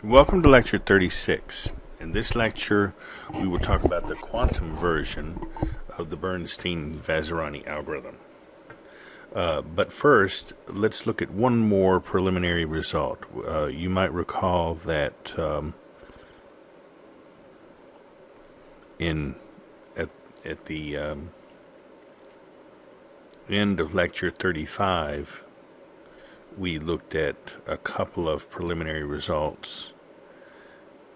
Welcome to lecture 36. In this lecture, we will talk about the quantum version of the Bernstein-Vazirani algorithm. But first, let's look at one more preliminary result. You might recall that at the end of lecture 35, we looked at a couple of preliminary results,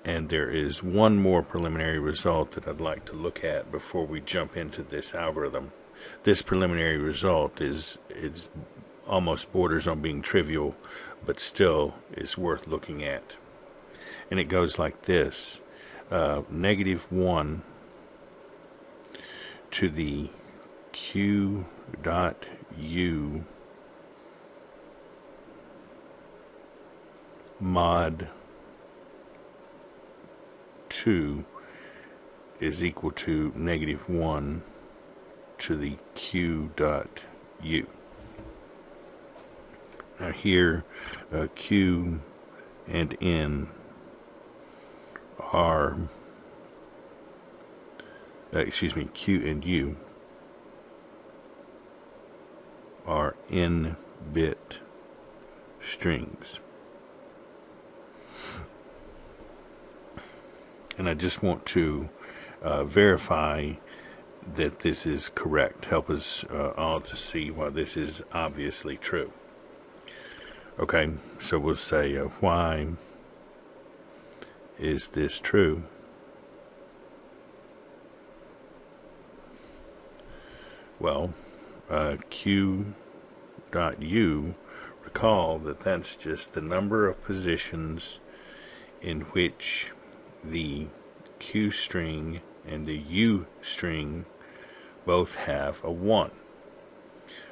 and there is one more preliminary result that I'd like to look at before we jump into this algorithm. This preliminary result is almost borders on being trivial, but still is worth looking at. And it goes like this. -1 to the q dot u mod 2 is equal to -1 to the q dot u. Now here, q and n are, q and u are n-bit strings. And I just want to verify that this is correct. Help us all to see why this is obviously true. Okay, so we'll say, why is this true? Well, q dot u, recall that that's just the number of positions in which the q string and the u string both have a 1.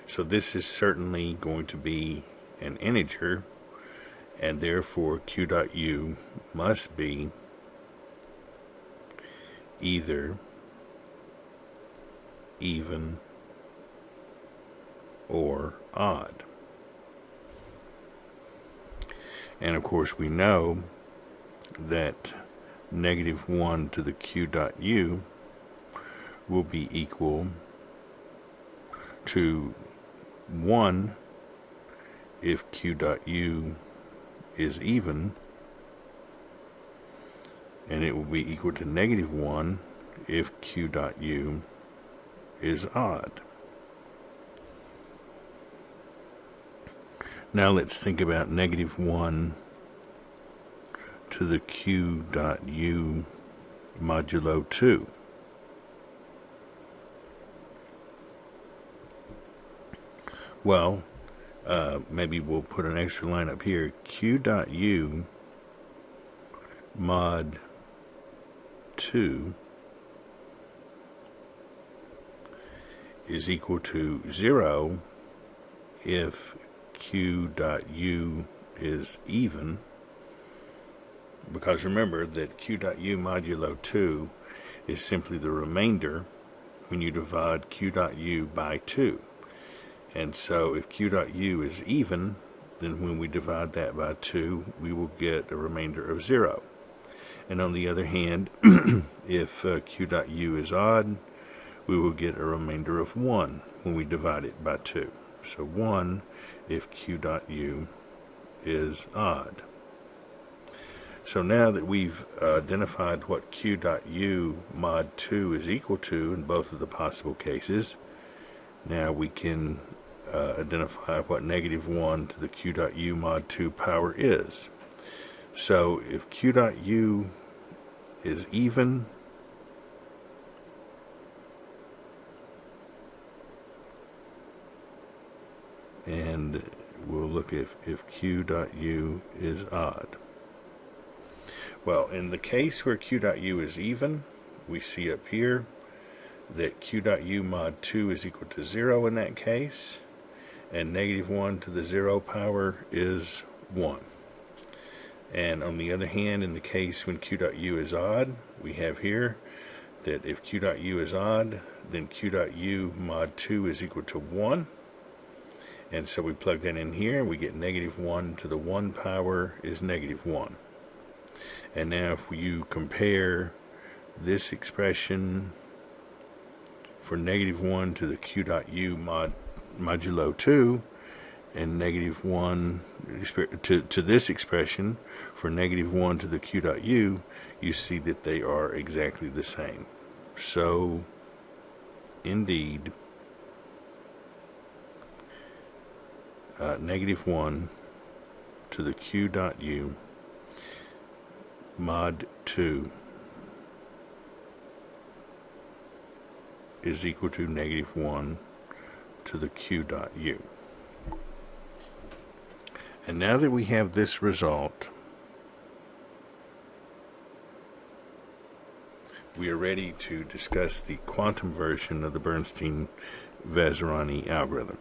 So this is certainly going to be an integer, and therefore q dot u must be either even or odd. And of course we know that -1 to the q dot u will be equal to 1 if q dot u is even, and it will be equal to -1 if q dot u is odd. Now let's think about -1 to the q dot u modulo 2. Well, maybe we'll put an extra line up here. Q dot u mod 2 is equal to 0 if q dot u is even, because remember that q dot u modulo 2 is simply the remainder when you divide q dot u by 2. And so if q dot u is even, then when we divide that by 2, we will get a remainder of 0. And on the other hand, if q dot u is odd, we will get a remainder of 1 when we divide it by 2. So 1 if q dot u is odd. So now that we've identified what q dot u mod 2 is equal to in both of the possible cases, now we can identify what -1 to the q dot u mod 2 power is. So if q dot u is even, and we'll look if q dot u is odd. Well, in the case where q dot u is even, we see up here that q dot u mod 2 is equal to 0 in that case, and -1 to the 0 power is 1. And on the other hand, in the case when q dot u is odd, we have here that if q dot u is odd, then q dot u mod 2 is equal to 1. And so we plug that in here, and we get -1 to the 1 power is -1. And now if you compare this expression for -1 to the q dot u modulo 2 and -1 to this expression for -1 to the q dot u, you see that they are exactly the same. So indeed, -1 to the q dot u mod 2 is equal to -1 to the q dot u. And now that we have this result, we are ready to discuss the quantum version of the Bernstein-Vazirani algorithm.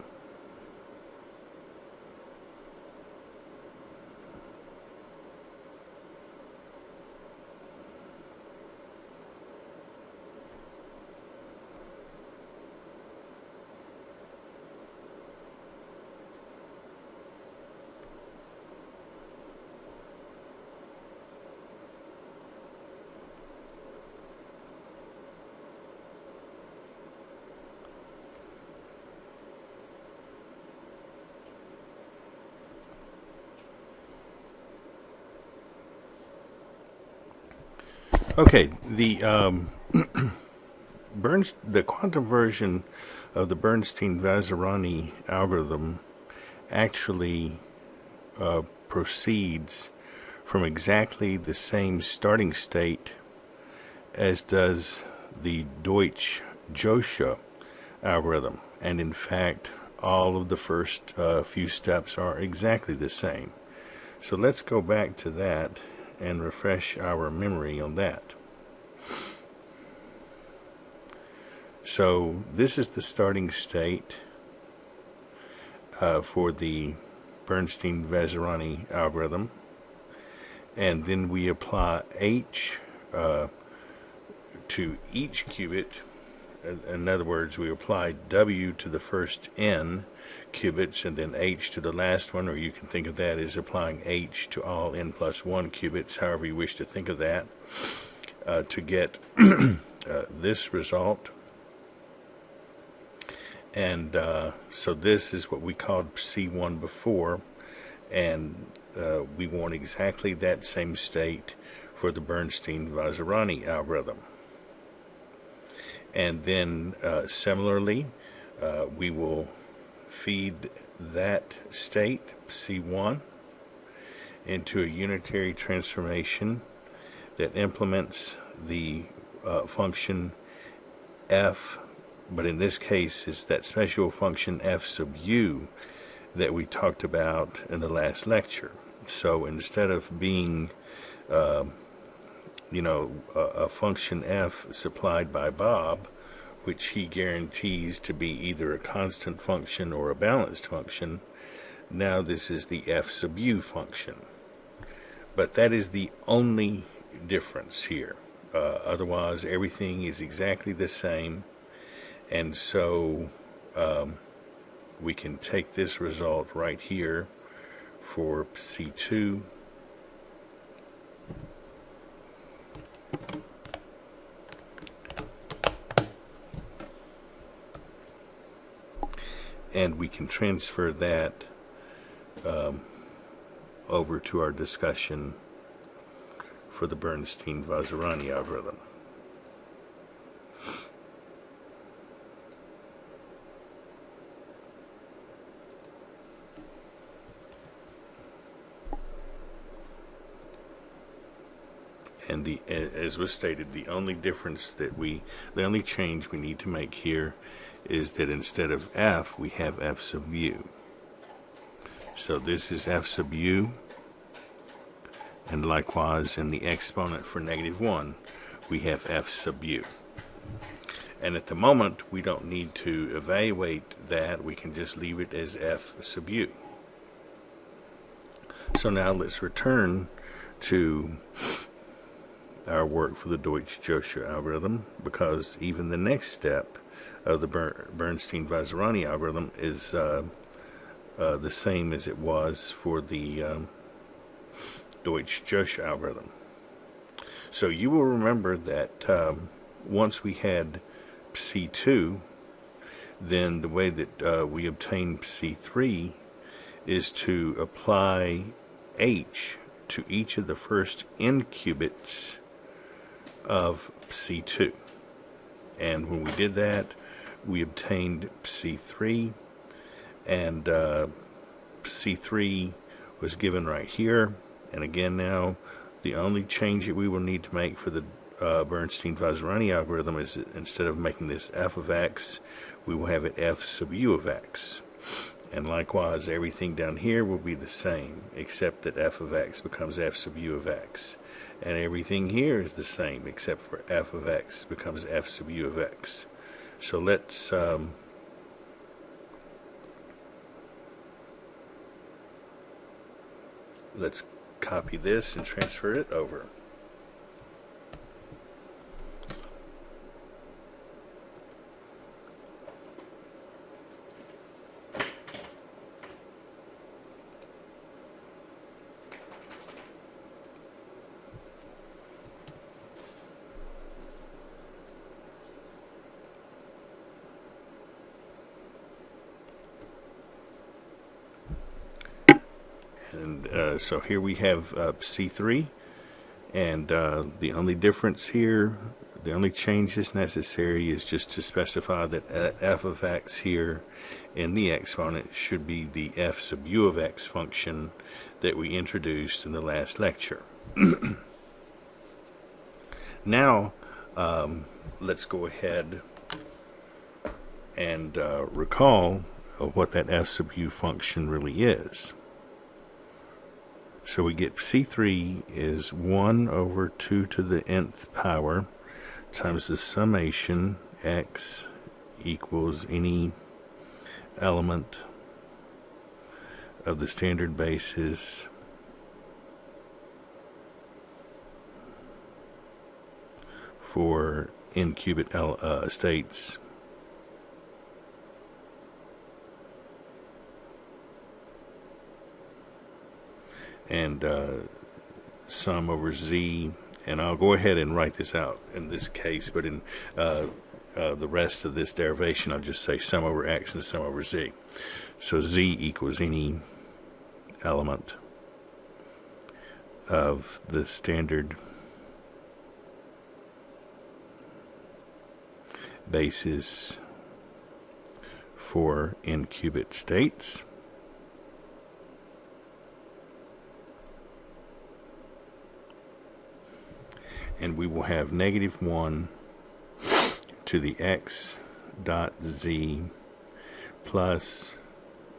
Okay, the quantum version of the Bernstein-Vazirani algorithm actually proceeds from exactly the same starting state as does the Deutsch-Joschel algorithm, and in fact all of the first few steps are exactly the same. So let's go back to that and refresh our memory on that. So this is the starting state for the Bernstein-Vazirani algorithm, and then we apply h to each qubit. In other words, we apply w to the first n qubits and then h to the last one, or you can think of that as applying h to all n plus 1 qubits, however you wish to think of that, to get this result. And so this is what we called C1 before, and we want exactly that same state for the Bernstein-Vazirani algorithm. And then similarly, we will feed that state, C1, into a unitary transformation that implements the function f, but in this case it's that special function f sub u that we talked about in the last lecture. So instead of being a function f supplied by Bob, which he guarantees to be either a constant function or a balanced function, now this is the f sub u function. But that is the only difference here. Otherwise, everything is exactly the same, and so we can take this result right here for C2, and we can transfer that over to our discussion for the Bernstein-Vazirani algorithm. And as was stated, the only change we need to make here is that instead of f, we have f sub u. So this is f sub u, and likewise in the exponent for -1, we have f sub u. And at the moment, we don't need to evaluate that. We can just leave it as f sub u. So now let's return to our work for the Deutsch-Joschel algorithm, because even the next step of the Bernstein-Vazirani algorithm is the same as it was for the Deutsch-Joschel algorithm. So you will remember that once we had C2, then the way that we obtain C3 is to apply H to each of the first n qubits of C2. And when we did that, we obtained C3, and C3 was given right here. And again, now the only change that we will need to make for the Bernstein-Vazirani algorithm is that instead of making this f of x, we will have it f sub u of x. And likewise, everything down here will be the same, except that f of x becomes f sub u of x. And everything here is the same, except for f of x becomes f sub u of x. So let's copy this and transfer it over. And so here we have C3, and the only difference here, the only change that's necessary is just to specify that f of x here in the exponent should be the f sub u of x function that we introduced in the last lecture. Now, let's go ahead and recall what that f sub u function really is. So we get C3 is 1 over 2 to the nth power times the summation x equals any element of the standard basis for n qubit states and sum over z, and I'll go ahead and write this out in this case, but in the rest of this derivation I'll just say sum over x and sum over z. So z equals any element of the standard basis for n qubit states. And we will have -1 to the x dot z plus,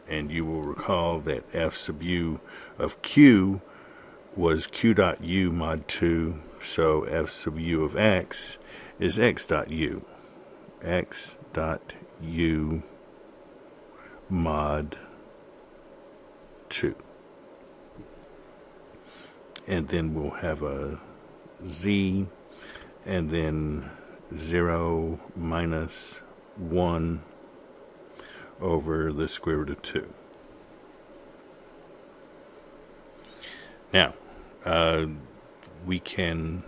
and you will recall that f sub u of q was q dot u mod 2, so f sub u of x is x dot u mod 2. And then we'll have a z, and then 0 minus 1 over the square root of 2. Now, we can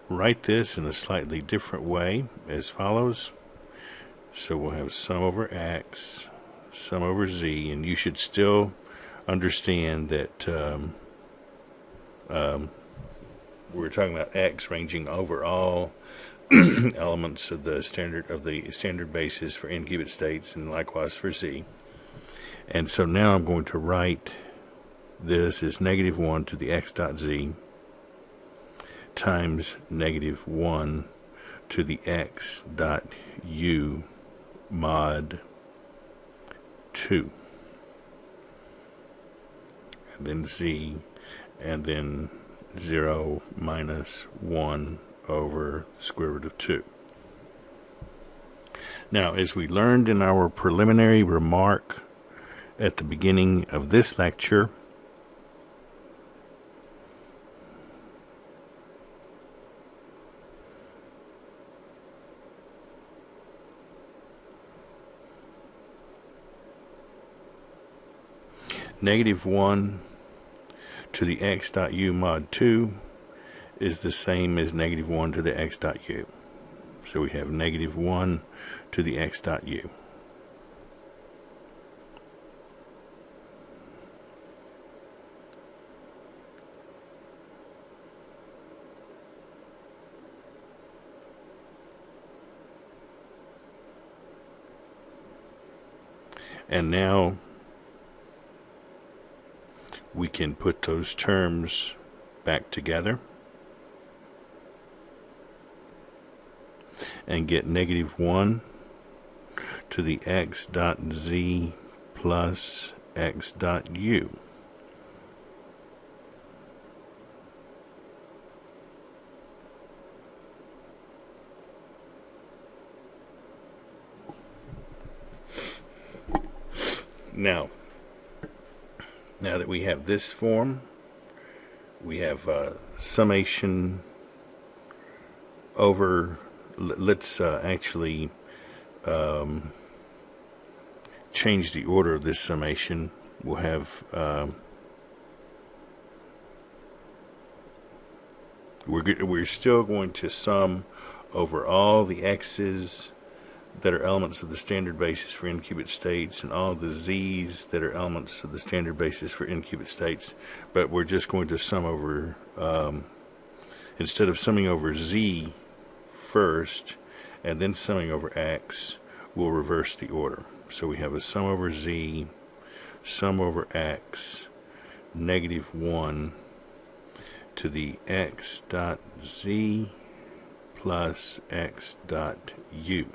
write this in a slightly different way as follows. So we'll have sum over x, sum over z, and you should still understand that we're talking about x ranging over all elements of the standard basis for n qubit states, and likewise for z. And so now I'm going to write this as -1 to the x dot z times -1 to the x dot u mod 2, and then z, and then 0 minus 1 over square root of 2. Now, as we learned in our preliminary remark at the beginning of this lecture, -1 to the x dot u mod 2 is the same as negative 1 to the x dot u. So we have negative 1 to the x dot u. And now we can put those terms back together and get negative 1 to the x dot z plus x dot u. Now that we have this form, we have summation over, let's actually change the order of this summation. We'll have, we're still going to sum over all the x's that are elements of the standard basis for n-qubit states and all the z's that are elements of the standard basis for n-qubit states, but we're just going to sum over, instead of summing over z first and then summing over x, we'll reverse the order. So we have a sum over z, sum over x, negative 1 to the x dot z plus x dot u.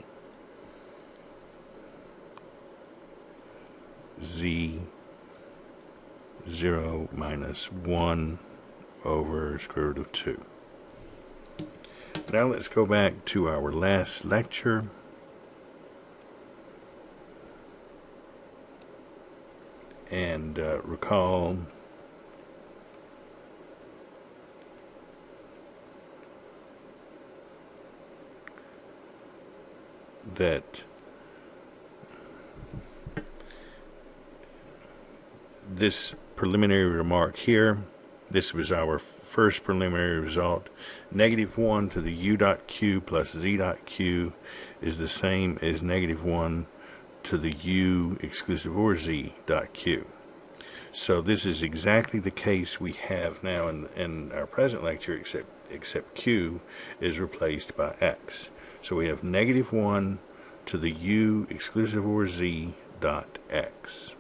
Z 0 minus 1 over square root of 2. Now let's go back to our last lecture. And recall that this preliminary remark here, this was our first preliminary result. Negative 1 to the u dot q plus z dot q is the same as negative 1 to the u exclusive or z dot q. So this is exactly the case we have now in our present lecture, except q is replaced by x. So we have negative 1 to the u exclusive or z dot x.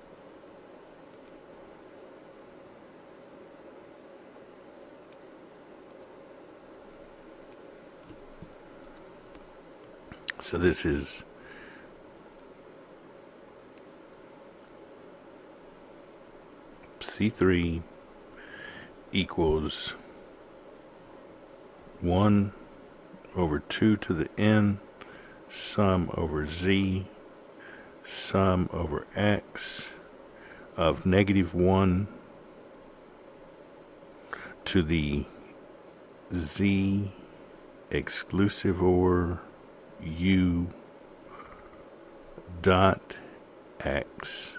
So this is C3 equals 1 over 2 to the n, sum over z, sum over x of negative 1 to the z exclusive or u dot x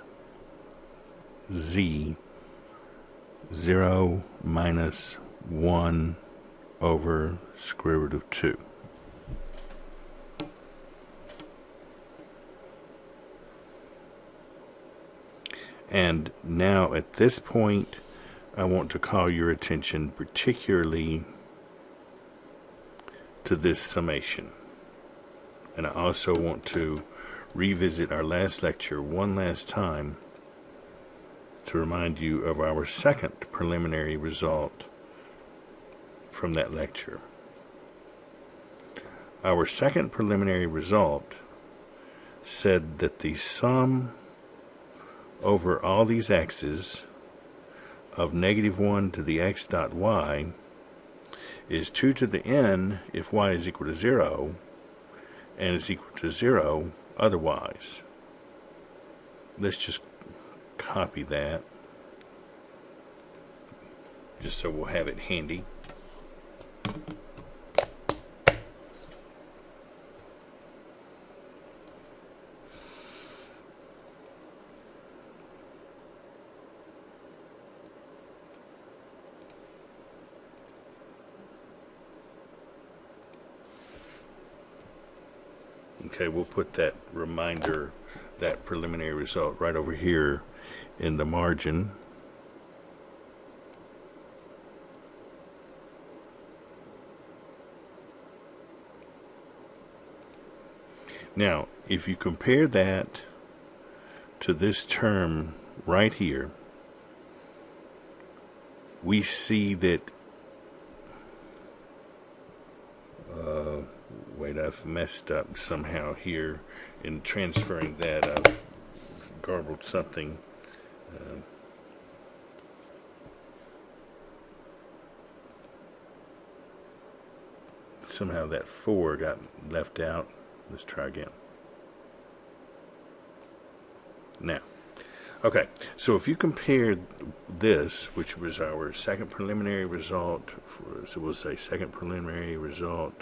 z 0 minus 1 over square root of 2. And now at this point, I want to call your attention particularly to this summation. And I also want to revisit our last lecture one last time to remind you of our second preliminary result from that lecture. Our second preliminary result said that the sum over all these x's of negative 1 to the x dot y is 2 to the n if y is equal to 0 and is equal to 0 otherwise. Let's just copy that just so we'll have it handy. Okay, we'll put that reminder, that preliminary result right over here in the margin. Now, if you compare that to this term right here, we see that, wait, I've messed up somehow here in transferring that. I've garbled something. Somehow that 4 got left out. Let's try again. Now, okay, so if you compare this, which was our second preliminary result, so we'll say second preliminary result,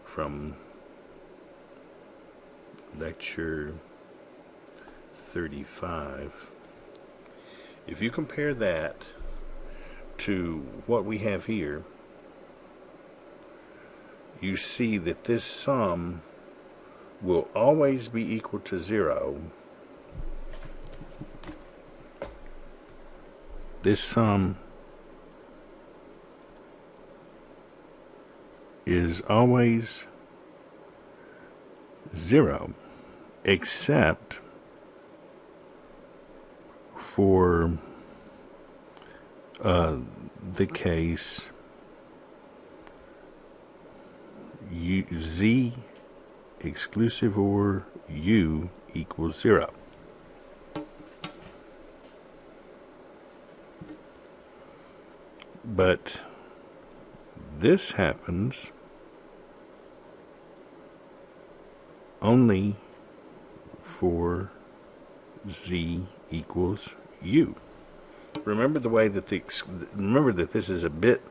from lecture 35. If you compare that to what we have here, you see that this sum will always be equal to 0. This sum is always 0, except for the case z exclusive or u equals 0. But this happens only for z equals u. Remember the way that remember that this is a bit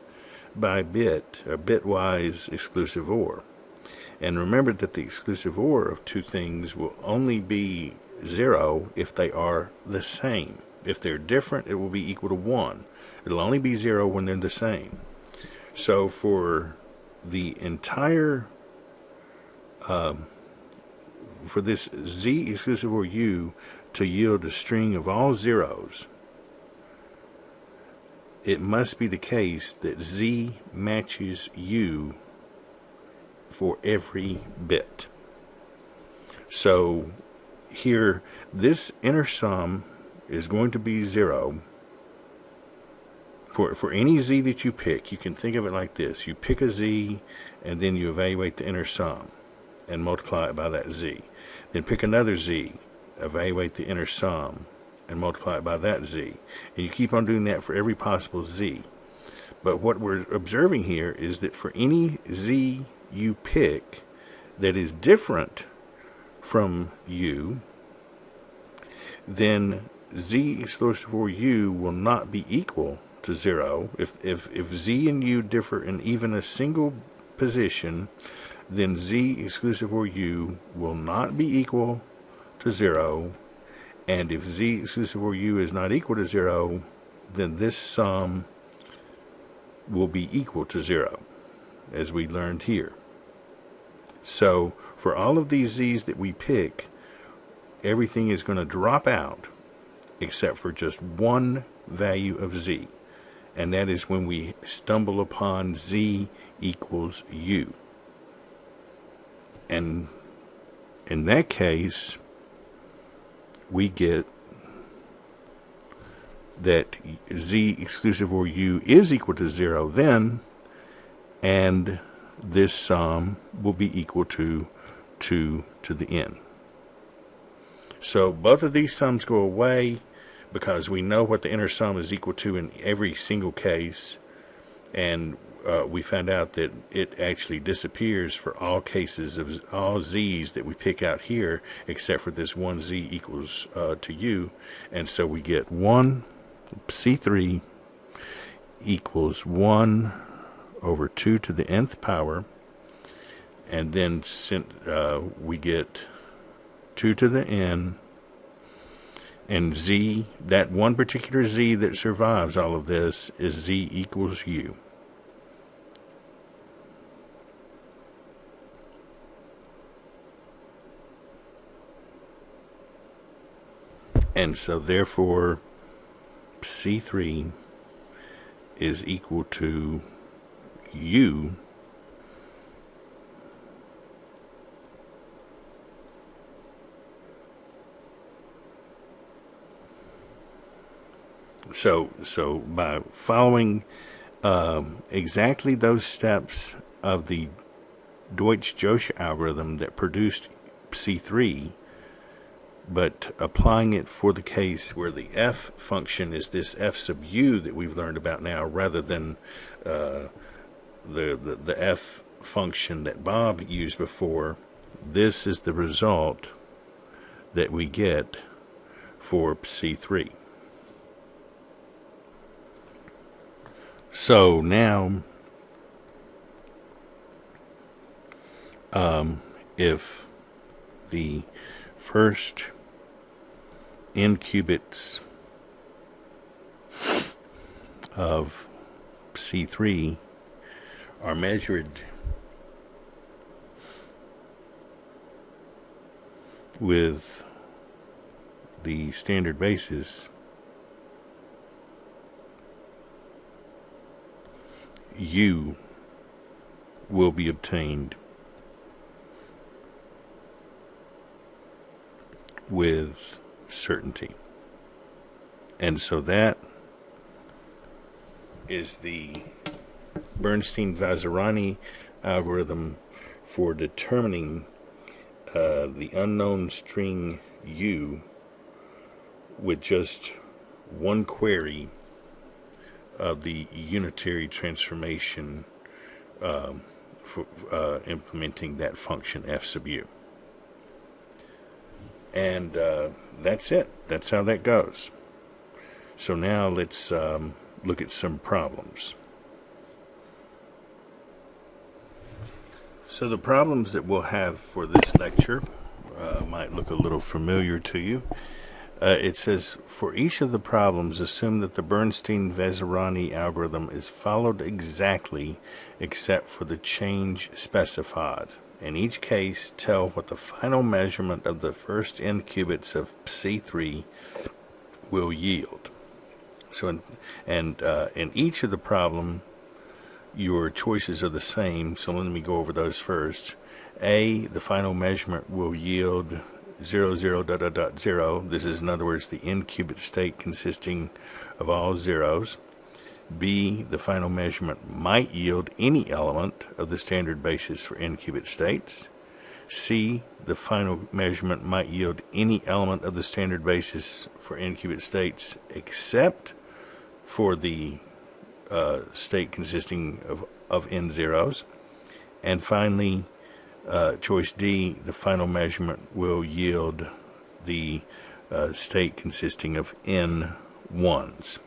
by bit, a bitwise exclusive OR. And remember that the exclusive OR of two things will only be 0 if they are the same. If they're different, it will be equal to 1. It'll only be 0 when they're the same. So for the entire, for this z exclusive OR u to yield a string of all zeros, it must be the case that z matches u for every bit. So here, this inner sum is going to be 0 for any z that you pick. You can think of it like this. You pick a z, and then you evaluate the inner sum and multiply it by that z. Then pick another z, evaluate the inner sum, and multiply it by that z. And you keep on doing that for every possible z. But what we're observing here is that for any z you pick that is different from u, then z exclusive OR u will not be equal to 0. If z and u differ in even a single position, then z exclusive OR u will not be equal to 0. And if z exclusive OR u is not equal to 0, then this sum will be equal to 0, as we learned here. So for all of these z's that we pick, everything is going to drop out except for just one value of z. And that is when we stumble upon z equals u. And in that case, we get that z exclusive OR u is equal to 0 then, and this sum will be equal to 2 to the n. So both of these sums go away because we know what the inner sum is equal to in every single case, and we found out that it actually disappears for all cases of all z's that we pick out here, except for this one z equals to u. And so we get 1 c3 equals 1 over 2 to the nth power, and then we get 2 to the n And z, that one particular z that survives all of this, is z equals u. And so therefore C3 is equal to u So by following exactly those steps of the Deutsch-Josch algorithm that produced C3, but applying it for the case where the f function is this f sub u that we've learned about now, rather than the f function that Bob used before, this is the result that we get for C3. So now, if the first n qubits of C3 are measured with the standard basis, U will be obtained with certainty. And so that is the Bernstein-Vazirani algorithm for determining the unknown string U with just one query of the unitary transformation for implementing that function f sub u. And that's it. That's how that goes. So now let's look at some problems. So the problems that we'll have for this lecture might look a little familiar to you. It says, for each of the problems, assume that the Bernstein-Vazirani algorithm is followed exactly except for the change specified. In each case, tell what the final measurement of the first n qubits of C3 will yield. So, in each of the problem, your choices are the same. So let me go over those first. A, the final measurement will yield 0, 0, dot, dot, dot, 0. This is, in other words, the n qubit state consisting of all zeros. B, the final measurement might yield any element of the standard basis for n qubit states. C, the final measurement might yield any element of the standard basis for n qubit states except for the state consisting of n zeros. And finally, choice D, the final measurement will yield the state consisting of n ones.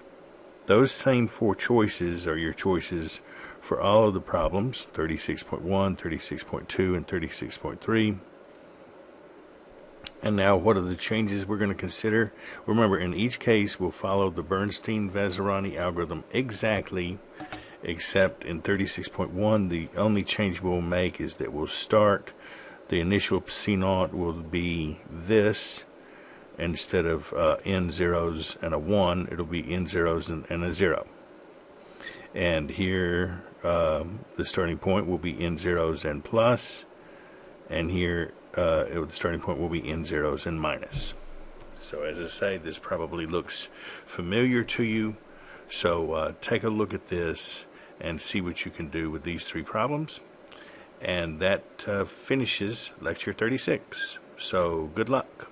Those same four choices are your choices for all of the problems, 36.1, 36.2, and 36.3. And now, what are the changes we're going to consider? Remember, in each case, we'll follow the Bernstein-Vazirani algorithm exactly, except in 36.1, the only change we'll make is that we'll start, the initial C0 will be this, instead of n zeros and a 1, it'll be n zeros and a 0. And here, the starting point will be n zeros and plus, and here, the starting point will be n zeros and minus. So as I say, this probably looks familiar to you. So take a look at this and see what you can do with these three problems. And that finishes lecture 36. So good luck.